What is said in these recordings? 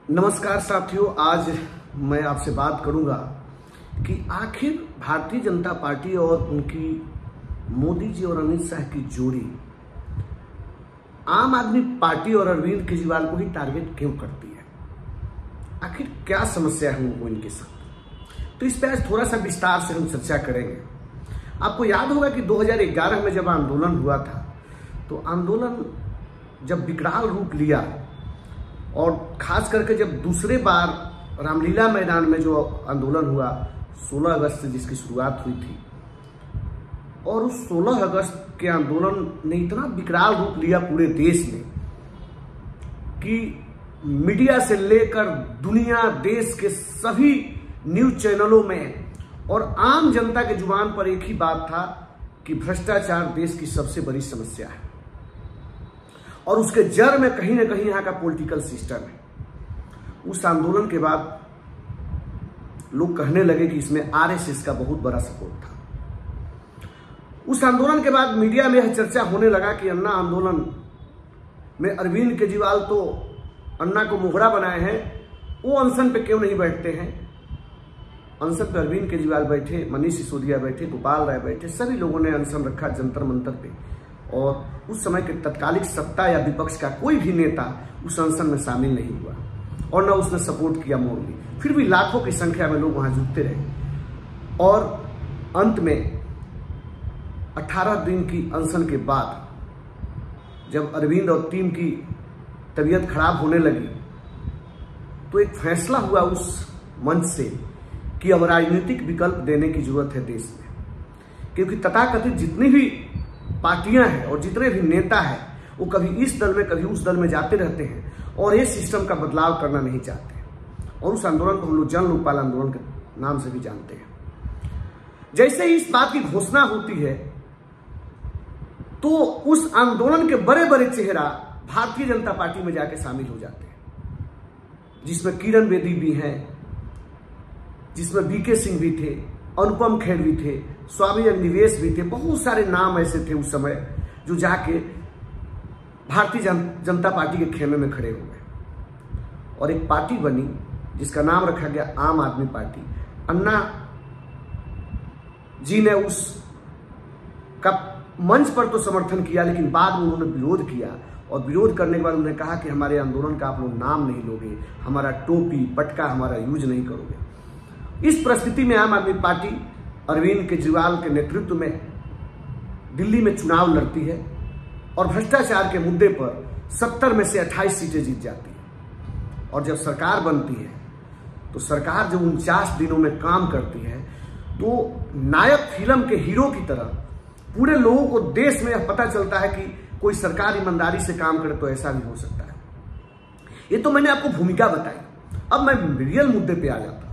नमस्कार साथियों, आज मैं आपसे बात करूंगा कि आखिर भारतीय जनता पार्टी और उनकी मोदी जी और अमित शाह की जोड़ी आम आदमी पार्टी और अरविंद केजरीवाल को ही टारगेट क्यों करती है। आखिर क्या समस्या है उनको इनके साथ, तो इस पर आज थोड़ा सा विस्तार से हम चर्चा करेंगे। आपको याद होगा कि 2011 में जब आंदोलन हुआ था, तो आंदोलन जब विकराल रूप लिया और खास करके जब दूसरे बार रामलीला मैदान में जो आंदोलन हुआ 16 अगस्त से जिसकी शुरुआत हुई थी, और उस 16 अगस्त के आंदोलन ने इतना विकराल रूप लिया पूरे देश में कि मीडिया से लेकर दुनिया देश के सभी न्यूज चैनलों में और आम जनता के जुबान पर एक ही बात था कि भ्रष्टाचार देश की सबसे बड़ी समस्या है और उसके जड़ में कहीं ना कहीं यहाँ का पॉलिटिकल सिस्टम है। उस आंदोलन के बाद लोग कहने लगे कि इसमें आरएसएस का बहुत बड़ा सपोर्ट था। उस आंदोलन के बाद मीडिया में यह चर्चा होने लगा कि अन्ना आंदोलन में अरविंद केजरीवाल तो अन्ना को मोहरा बनाए हैं, वो अनशन पे क्यों नहीं बैठते हैं। अनशन पे अरविंद केजरीवाल बैठे, मनीष सिसोदिया बैठे, गोपाल राय बैठे, सभी लोगों ने अनशन रखा जंतर मंतर पे, और उस समय के तत्कालिक सत्ता या विपक्ष का कोई भी नेता उस अनशन में शामिल नहीं हुआ और न उसने सपोर्ट किया मोदी। फिर भी लाखों की संख्या में लोग वहां जुटते रहे और अंत में 18 दिन की अनशन के बाद जब अरविंद और टीम की तबीयत खराब होने लगी, तो एक फैसला हुआ उस मंच से कि अब राजनीतिक विकल्प देने की जरूरत है देश में, क्योंकि तथाकथित जितनी भी पार्टियां हैं और जितने भी नेता हैं वो कभी इस दल में कभी उस दल में जाते रहते हैं और ये सिस्टम का बदलाव करना नहीं चाहते। और उस आंदोलन को हम लोग जन लोकपाल आंदोलन के नाम से भी जानते हैं। जैसे ही इस बात की घोषणा होती है, तो उस आंदोलन के बड़े बड़े चेहरा भारतीय जनता पार्टी में जाके शामिल हो जाते हैं, जिसमें किरण बेदी भी हैं, जिसमें वीके सिंह भी थे, अनुपम खेर भी थे, स्वामी अग्निवेश भी थे। बहुत सारे नाम ऐसे थे उस समय जो जाके भारतीय जनता पार्टी के खेमे में खड़े हो गए और एक पार्टी बनी जिसका नाम रखा गया आम आदमी पार्टी। अन्ना जी ने उस का मंच पर तो समर्थन किया, लेकिन बाद में उन्होंने विरोध किया और विरोध करने के बाद उन्होंने कहा कि हमारे आंदोलन का आप लोग नाम नहीं लोगे, हमारा टोपी पटका हमारा यूज नहीं करोगे। इस परिस्थिति में आम आदमी पार्टी अरविंद केजरीवाल के नेतृत्व में दिल्ली में चुनाव लड़ती है और भ्रष्टाचार के मुद्दे पर 70 में से 28 सीटें जीत जाती है। और जब सरकार बनती है तो सरकार जब 49 दिनों में काम करती है, तो नायक फिल्म के हीरो की तरह पूरे लोगों को देश में यह पता चलता है कि कोई सरकार ईमानदारी से काम करे तो ऐसा भी हो सकता है। ये तो मैंने आपको भूमिका बताई। अब मैं रियल मुद्दे पे आ जाता हूं।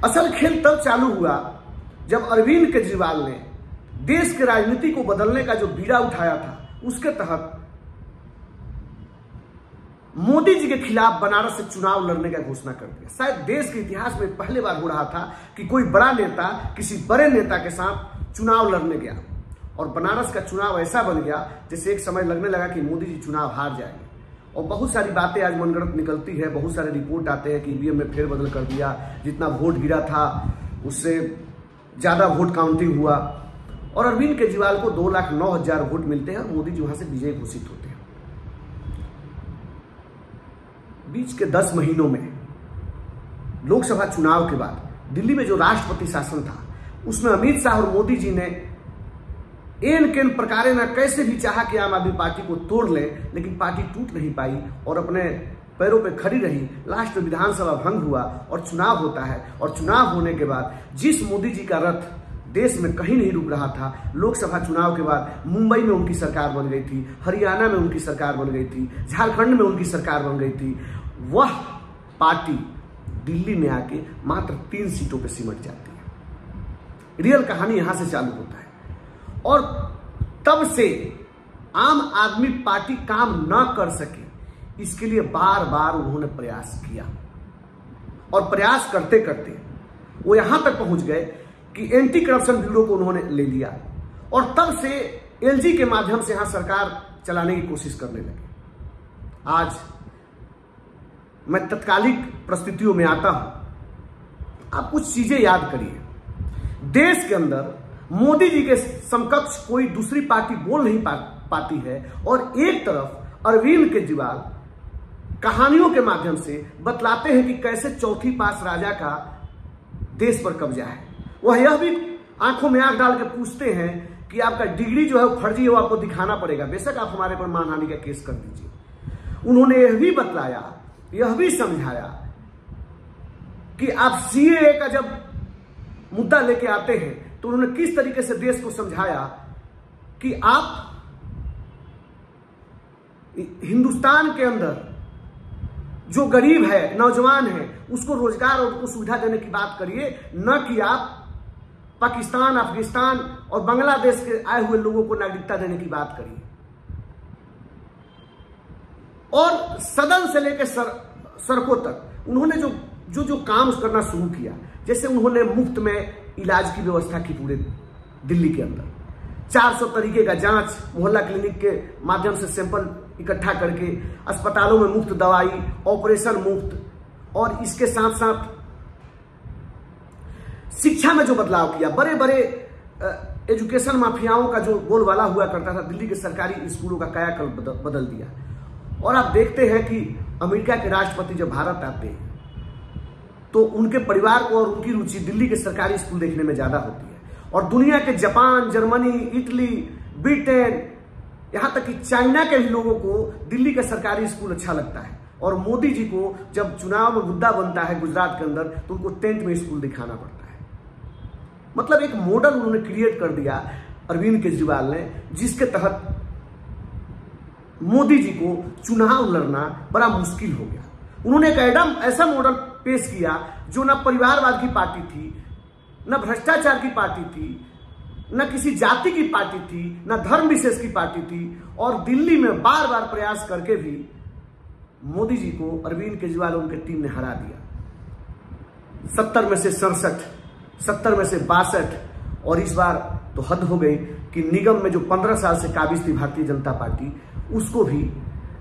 असल खेल तब चालू हुआ जब अरविंद केजरीवाल ने देश के राजनीति को बदलने का जो बीड़ा उठाया था, उसके तहत मोदी जी के खिलाफ बनारस से चुनाव लड़ने का घोषणा कर दिया। शायद देश के इतिहास में पहली बार हो रहा था कि कोई बड़ा नेता किसी बड़े नेता के साथ चुनाव लड़ने गया, और बनारस का चुनाव ऐसा बन गया जैसे एक समय लगने लगा कि मोदी जी चुनाव हार जाएंगे। और बहुत सारी बातें आज मनगढ़ंत निकलती है, बहुत सारे रिपोर्ट आते हैं कि ईवीएम में फेरबदल कर दिया, जितना वोट गिरा था उससे ज्यादा वोट काउंटिंग हुआ, और अरविंद केजरीवाल को 2,09,000 वोट मिलते हैं और मोदी जी वहां से विजयी घोषित होते हैं। बीच के 10 महीनों में लोकसभा चुनाव के बाद दिल्ली में जो राष्ट्रपति शासन था, उसमें अमित शाह और मोदी जी ने एन केन प्रकारे न कैसे भी चाहा कि आम आदमी पार्टी को तोड़ ले, लेकिन पार्टी टूट नहीं पाई और अपने पैरों पे खड़ी रही। लास्ट में विधानसभा भंग हुआ और चुनाव होता है, और चुनाव होने के बाद जिस मोदी जी का रथ देश में कहीं नहीं रुक रहा था, लोकसभा चुनाव के बाद मुंबई में उनकी सरकार बन गई थी, हरियाणा में उनकी सरकार बन गई थी, झारखंड में उनकी सरकार बन गई थी, वह पार्टी दिल्ली में आके मात्र 3 सीटों पर सिमट जाती है। रियल कहानी यहां से चालू होता है। और तब से आम आदमी पार्टी काम ना कर सके, इसके लिए बार बार उन्होंने प्रयास किया, और प्रयास करते करते वो यहां तक पहुंच गए कि एंटी करप्शन ब्यूरो को उन्होंने ले लिया, और तब से एलजी के माध्यम से यहां सरकार चलाने की कोशिश करने लगे। आज मैं तत्कालिक परिस्थितियों में आता हूं, आप कुछ चीजें याद करिए। देश के अंदर मोदी जी के समकक्ष कोई दूसरी पार्टी बोल नहीं पाती है, और एक तरफ अरविंद केजरीवाल कहानियों के माध्यम से बतलाते हैं कि कैसे चौथी पास राजा का देश पर कब्जा है। वह यह भी आंखों में आंख डाल के पूछते हैं कि आपका डिग्री जो है वो फर्जी है, वो आपको दिखाना पड़ेगा, बेशक आप हमारे पर मानहानि का केस कर दीजिए। उन्होंने यह भी बतलाया, यह भी समझाया कि आप सीएए का जब मुद्दा लेके आते हैं तो उन्होंने किस तरीके से देश को समझाया कि आप हिंदुस्तान के अंदर जो गरीब है, नौजवान है, उसको रोजगार और उसको सुविधा देने की बात करिए, न कि आप पाकिस्तान, अफगानिस्तान और बांग्लादेश के आए हुए लोगों को नागरिकता देने की बात करिए। और सदन से लेकर सड़कों तक उन्होंने जो काम करना शुरू किया, जैसे उन्होंने मुफ्त में इलाज की व्यवस्था की पूरे दिल्ली के अंदर, 400 तरीके का जांच मोहल्ला क्लिनिक के माध्यम से सैंपल इकट्ठा करके, अस्पतालों में मुफ्त दवाई, ऑपरेशन मुफ्त, और इसके साथ साथ शिक्षा में जो बदलाव किया, बड़े बड़े एजुकेशन माफियाओं का जो बोलबाला हुआ करता था, दिल्ली के सरकारी स्कूलों का कायाकल्प बदल दिया। और आप देखते हैं कि अमेरिका के राष्ट्रपति जब भारत आते हैं तो उनके परिवार को और उनकी रुचि दिल्ली के सरकारी स्कूल देखने में ज्यादा होती है, और दुनिया के जापान, जर्मनी, इटली, ब्रिटेन, यहां तक कि चाइना के भी लोगों को दिल्ली का सरकारी स्कूल अच्छा लगता है। और मोदी जी को जब चुनाव में मुद्दा बनता है गुजरात के अंदर, तो उनको टेंट में स्कूल दिखाना पड़ता है। मतलब एक मॉडल उन्होंने क्रिएट कर दिया अरविंद केजरीवाल ने, जिसके तहत मोदी जी को चुनाव लड़ना बड़ा मुश्किल हो गया। उन्होंने एक ऐसा मॉडल पेश किया जो न परिवारवाद की पार्टी थी, न भ्रष्टाचार की पार्टी थी, न किसी जाति की पार्टी थी, न धर्म विशेष की पार्टी थी, और दिल्ली में बार बार प्रयास करके भी मोदी जी को अरविंद केजरीवाल और उनकी टीम ने हरा दिया। 70 में से 67, 70 में से 62, और इस बार तो हद हो गई कि निगम में जो 15 साल से काबिज थी भारतीय जनता पार्टी, उसको भी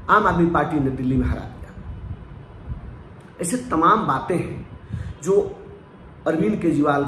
आम आदमी पार्टी ने दिल्ली में हरा दिया। ऐसे तमाम बातें हैं जो अरविंद केजरीवाल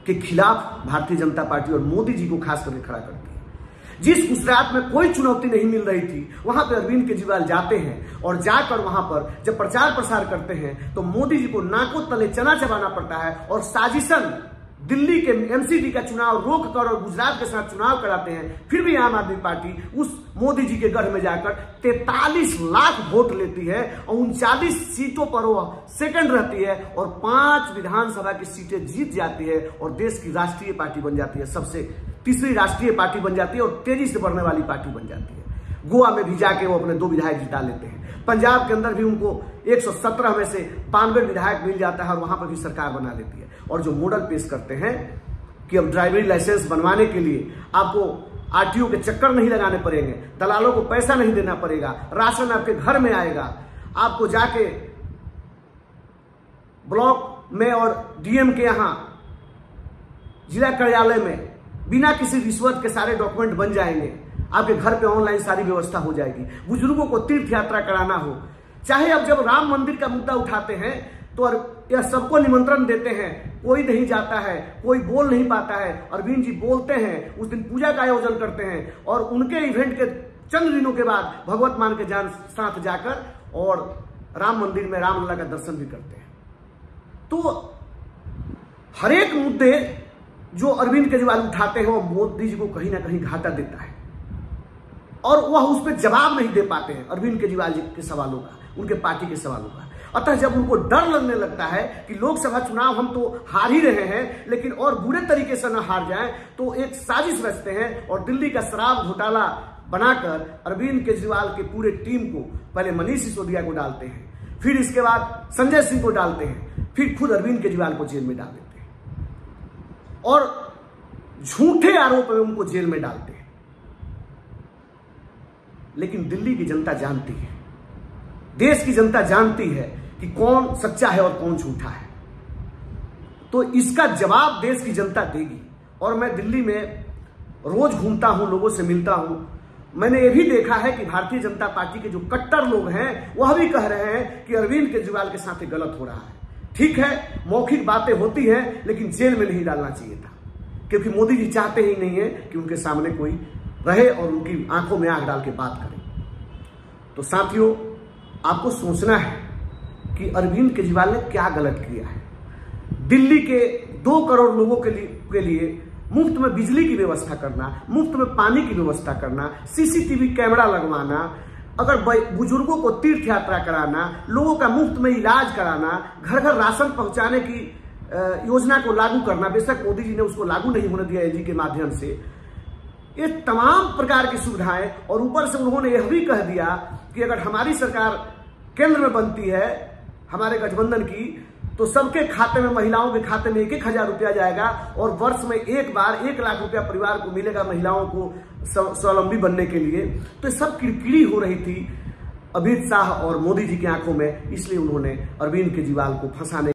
के खिलाफ भारतीय जनता पार्टी और मोदी जी को खास करके खड़ा करती है। जिस गुजरात में कोई चुनौती नहीं मिल रही थी, वहां पे अरविंद केजरीवाल जाते हैं, और जाकर वहां पर जब प्रचार प्रसार करते हैं तो मोदी जी को नाकों तले चना चबाना पड़ता है, और साजिशन दिल्ली के एमसीडी का चुनाव रोक कर और गुजरात के साथ चुनाव कराते हैं। फिर भी आम आदमी पार्टी उस मोदी जी के गढ़ में जाकर 43 लाख वोट लेती है, और 39 सीटों पर वो सेकंड रहती है, और 5 विधानसभा की सीटें जीत जाती है, और देश की राष्ट्रीय पार्टी बन जाती है, सबसे तीसरी राष्ट्रीय पार्टी बन जाती है, और तेजी से बढ़ने वाली पार्टी बन जाती है। गोवा में भी जाके वो अपने 2 विधायक जिता लेते हैं। पंजाब के अंदर भी उनको 117 में से 92 विधायक मिल जाता है, और वहां पर भी सरकार बना लेती है। और जो मॉडल पेश करते हैं कि अब ड्राइवरी लाइसेंस बनवाने के लिए आपको आरटीओ के चक्कर नहीं लगाने पड़ेंगे, दलालों को पैसा नहीं देना पड़ेगा, राशन आपके घर में आएगा, आपको जाके ब्लॉक में और डीएम के यहां जिला कार्यालय में बिना किसी रिश्वत के सारे डॉक्यूमेंट बन जाएंगे, आपके घर पे ऑनलाइन सारी व्यवस्था हो जाएगी। बुजुर्गों को तीर्थ यात्रा कराना हो, चाहे अब जब राम मंदिर का मुद्दा उठाते हैं तो यह सबको निमंत्रण देते हैं, कोई नहीं जाता है, कोई बोल नहीं पाता है। अरविंद जी बोलते हैं, उस दिन पूजा का आयोजन करते हैं, और उनके इवेंट के चंद दिनों के बाद भगवत मान के साथ जाकर और राम मंदिर में रामलला का दर्शन भी करते हैं। तो हर एक मुद्दे जो अरविंद केजरीवाल उठाते हैं वो मोदी जी को कहीं ना कहीं घाटा देता है, और वह उस पर जवाब नहीं दे पाते हैं अरविंद केजरीवाल जी के सवालों का, उनके पार्टी के सवालों का। अतः जब उनको डर लगने लगता है कि लोकसभा चुनाव हम तो हार ही रहे हैं, लेकिन और बुरे तरीके से न हार जाएं, तो एक साजिश रचते हैं, और दिल्ली का शराब घोटाला बनाकर अरविंद केजरीवाल की पूरे टीम को पहले मनीष सिसोदिया को डालते हैं, फिर इसके बाद संजय सिंह को डालते हैं, फिर खुद अरविंद केजरीवाल को जेल में डाल देते हैं, और झूठे आरोप में उनको जेल में डालते हैं। लेकिन दिल्ली की जनता जानती है, देश की जनता जानती है कि कौन सच्चा है और कौन झूठा है। तो इसका जवाब देश की जनता देगी। और मैं दिल्ली में रोज घूमता हूं, लोगों से मिलता हूं, मैंने ये भी देखा है कि भारतीय जनता पार्टी के जो कट्टर लोग हैं वह भी कह रहे हैं कि अरविंद केजरीवाल के साथ गलत हो रहा है। ठीक है, मौखिक बातें होती हैं, लेकिन जेल में नहीं डालना चाहिए था, क्योंकि मोदी जी चाहते ही नहीं है कि उनके सामने कोई रहे और उनकी आंखों में आंख डाल के बात करे। तो साथियों, आपको सोचना है कि अरविंद केजरीवाल ने क्या गलत किया है। दिल्ली के 2 करोड़ लोगों के लिए मुफ्त में बिजली की व्यवस्था करना, मुफ्त में पानी की व्यवस्था करना, सीसीटीवी कैमरा लगवाना, अगर बुजुर्गों को तीर्थ यात्रा कराना, लोगों का मुफ्त में इलाज कराना, घर घर राशन पहुंचाने की योजना को लागू करना, बेशक मोदी जी ने उसको लागू नहीं होने दिया एलजी के माध्यम से, ये तमाम प्रकार की सुविधाएं, और ऊपर से उन्होंने यह भी कह दिया कि अगर हमारी सरकार केंद्र में बनती है हमारे गठबंधन की, तो सबके खाते में, महिलाओं के खाते में 1,000 रुपया जाएगा और वर्ष में एक बार 1 लाख रुपया परिवार को मिलेगा महिलाओं को स्वावलंबी बनने के लिए। तो सब किरकिरी हो रही थी अमित शाह और मोदी जी की आंखों में, इसलिए उन्होंने अरविंद केजरीवाल को फंसाने